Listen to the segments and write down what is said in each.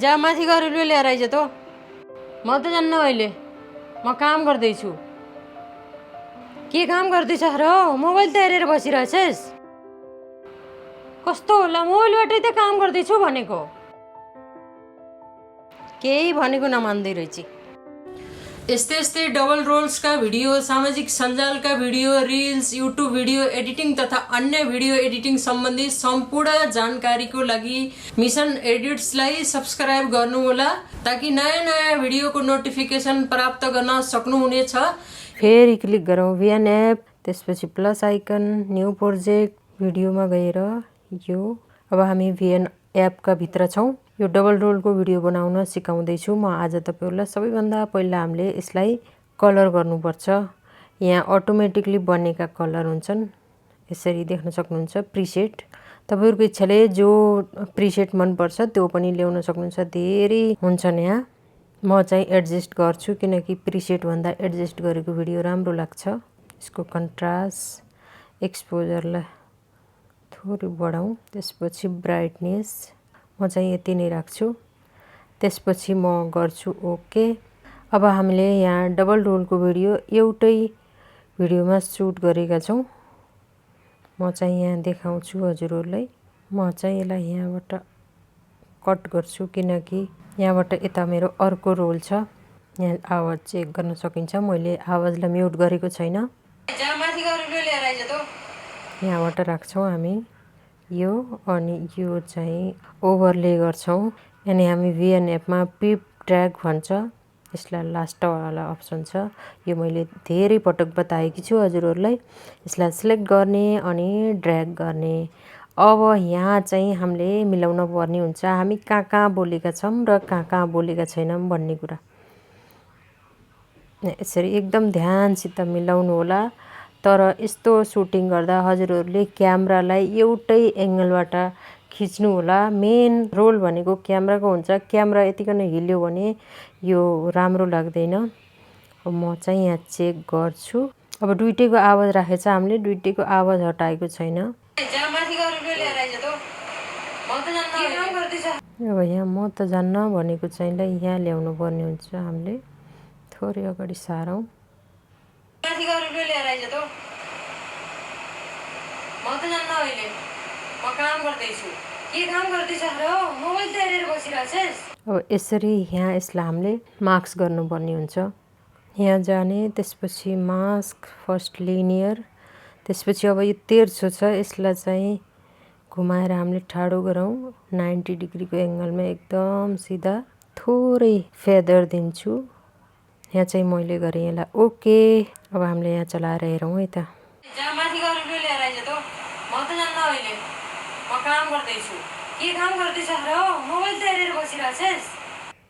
जा माथि गएर ल्याएर आइज त म त जान्न अहिले म काम गर्दैछु के काम गर्दैछ र मोबाइल त हेरेर बसिरहेछस् कस्तो होला मोबाइलबाटै त काम गर्दैछु भनेको केही भनेको नमान्दै रहेछ यस्तै यस्तै डबल रोल्सका भिडियो सामाजिक सञ्जालका video reels YouTube video editing तथा अन्य भिडियो एडिटिङ सम्बन्धी सम्पूर्ण जानकारीको लागि मिसन एडिट्सलाई सब्स्क्राइब गर्नुहोला ताकि नयाँ नयाँ भिडियोको नोटिफिकेसन प्राप्त गर्न सक्नुहुनेछ फेरि क्लिक गरौँ भिएन एप त्यसपछि प्लस आइकन न्यू प्रोजेक्ट भिडियोमा गएर यो अब हामी भिएन एपका भित्र छौँ यो डबल रोलको भिडियो बनाउन सिकाउँदैछु म आज तपाईहरुलाई सबैभन्दा पहिला हामीले यसलाई कलर गर्नुपर्छ यहाँ अटोमेटिकली बनेका कलर हुन्छन् यसरी देख्न सक्नुहुन्छ प्रिसेट तपाईहरुको इच्छाले जो प्रिसेट मन पर्छ त्यो पनि ल्याउन सक्नुहुन्छ धेरै हुन्छन् यहाँ म चाहिँ एडजस्ट गर्छु किनकि प्रिसेट भन्दा एडजस्ट गरेको भिडियो राम्रो लाग्छ यसको कन्ट्रास्ट एक्सपोजरलाई थोरै बढाउँ त्यसपछि ब्राइटनेस म चाहिँ यति नै राख्छु त्यसपछि म गर्छु ओके अब हामीले यहाँ डबल रोलको भिडियो एउटै भिडियोमा सुट गरेका छौं म चाहिँ यहाँ देखाउँछु हजुरहरुलाई म चाहिँ यसलाई यहाँबाट कट गर्छु किनकि यहाँबाट यता मेरो अर्को रोल छ यहाँ आवाज चेक गर्न सकिन्छ मैले आवाजलाई म्युट गरेको छैन यहाँबाट राख्छौं हामी यो अनि यो चाहिँ ओभरले गर्छौं अनि हामी भिएन एपमा पिप ड्र्याग भन्छ यसलाई लास्ट वाला अप्सन छ यो मैले धेरै पटक बताएकी छु हजुरहरुलाई यसलाई सिलेक्ट गर्ने अनि ड्र्याग गर्ने अब यहाँ चाहिँ हामीले मिलाउन पर्ने हुन्छ हामी कहाँ बोलेका छौं र कहाँ बोलेका छैनौं भन्ने कुरा यसरी एकदम ध्यानसित मिलाउनु होला तर यस्तो सुटिङ गर्दा हजुरहरुले क्यामेरालाई एउटै एंगलबाट खिच्नु होला मेन रोल भनेको क्यामेराको हुन्छ क्यामेरा यतिकन हिल्यो भने यो राम्रो लाग्दैन म चाहिँ यहाँ चेक गर्छु अब दुईटैको आवाज राखेछ हामीले दुईटैको आवाज हटाएको छैन अब यहाँ म त जान्न भनेको चाहिँ यहाँ ल्याउनु पर्ने हुन्छ हामीले थोरै अगाडि सारौं म त जान्न अहिले म काम गर्दैछु के काम गर्दैछ र मोबाइल त हेरेर बसिरहेछस् अब यसरी यहाँ यसलाई हामीले मार्क्स गर्नुपर्ने हुन्छ यहाँ जाने त्यसपछि मास्क फर्स्ट लिनियर त्यसपछि अब यो तेर्सो छ यसलाई चाहिँ घुमाएर हामीले ठाडो गरौँ 90 डिग्रीको एंगलमा एकदम सिधा थोरै फेदर दिन्छु यहाँ चाहिँ मैले गरे यसलाई ओके अब हामीले यहाँ चलाएर हेरौँ है त म त जान्न अहिले म काम गर्दैछु के काम गर्दैछ र मोबाइल त हेरेर बसिरहेछस्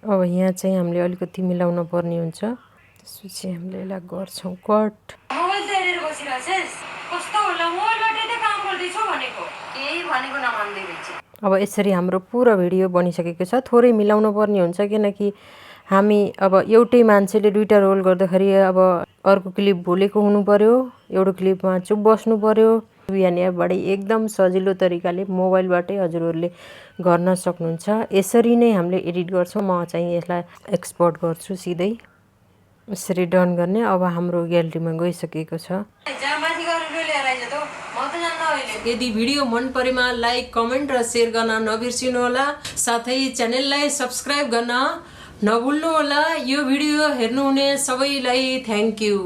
अब यहाँ चाहिँ हामीले अलिकति मिलाउन पर्ने हुन्छ त्यसपछि हामीले यसलाई गर्छौं कट मोबाइल त हेरेर बसिरहेछस् कस्तो होला मोबाइलबाटै त काम गर्दैछु भनेको केही भनेको नमान्दै रहेछ अब यसरी हाम्रो पुरा भिडियो बनिसकेको छ थोरै मिलाउन पर्ने हुन्छ किनकि हामी अब एउटै मान्छेले दुईटा रोल गर्दाखेरि अब अर्को क्लिप भुलेको हुनु पर्यो एउटा क्लिपमा चुप बस्नु पर्यो भिएन एपबाट एकदम सजिलो तरिकाले मोबाइलबाटै हजुरहरुले गर्न सक्नुहुन्छ यसरी नै हामीले एडिट गर्छौं म चाहिँ यसलाई एक्सपोर्ट गर्छु सिधै यसरी डन गर्ने अब हाम्रो ग्यालरीमा गइसकेको छ यदि भिडियो मन परेमा लाइक कमेन्ट र शेयर गर्न नबिर्सिनु होला साथै च्यानललाई सब्स्क्राइब गर्न नभुल्नु होला यो भिडियो हेर्नुहुने सबैलाई थ्यांक यू